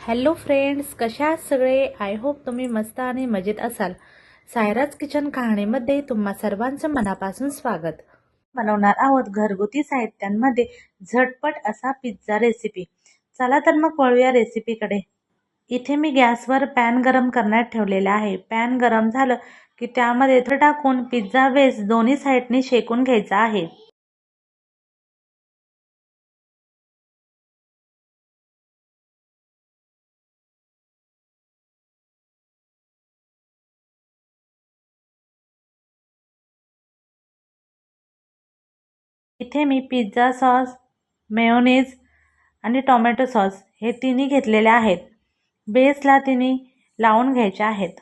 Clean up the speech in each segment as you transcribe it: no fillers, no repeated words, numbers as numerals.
Hello friends, कशा आहात सगळे? आय होप तुम्ही मस्त आणि मजेत असाल. सायराज किचन कहाणीमध्ये तुम्हा सर्वांचं मनापासून स्वागत. बनवणार आहोत घरगुती साहित्यांमध्ये झटपट असा पिझ्झा रेसिपी. चला तर मग वळूया रेसिपीकडे. इथे मी गॅसवर पॅन गरम करण्यात ठेवलेला आहे. पॅन गरम झालं की त्यामध्ये तेल टाकून पिझ्झा बेस दोन्ही साईडनी शेकून घ्यायचा आहे. इथे मी पिझ्झा सॉस, मेयोनीज आणि टोमॅटो सॉस हे तिन्ही घेतलेले आहेत. बेसला तिन्ही लावून घ्यायचे आहेत.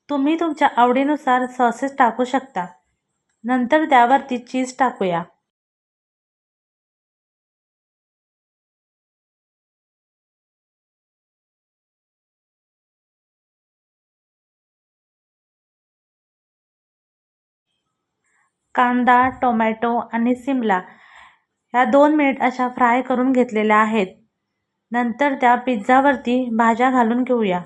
तुम्ही तुमच्या आवडीनुसार सॉसेस टाकू शकता. नंतर त्यावरती चीज टाकूया. कांदा, टोमॅटो आणि सिमला ह्या 2 मिनिट अशा फ्राय करून घेतलेल्या आहेत. नंतर त्या पिझ्झावरती भाज्या घालून घेऊया.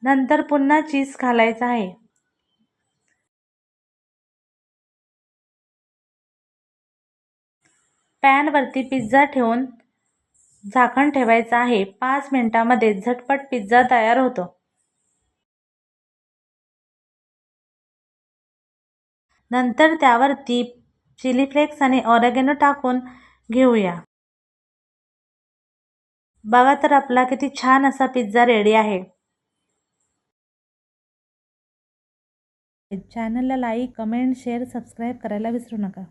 नंतर पुन्हा चीज घालायचं आहे. पॅनवरती पिझ्झा ठेवून झाकण ठेवायचं आहे. 5 मिनिटांमध्ये झटपट पिझ्झा तयार होतो. नंतर त्यावरती चिली फ्लेक्स आणि ऑरेगॅनो टाकून घेऊया. बघा तर आपला किती छान असा पिझ्झा रेडी आहे. चॅनलला लाईक, कमेंट, शेअर, सबस्क्राईब करायला विसरू नका.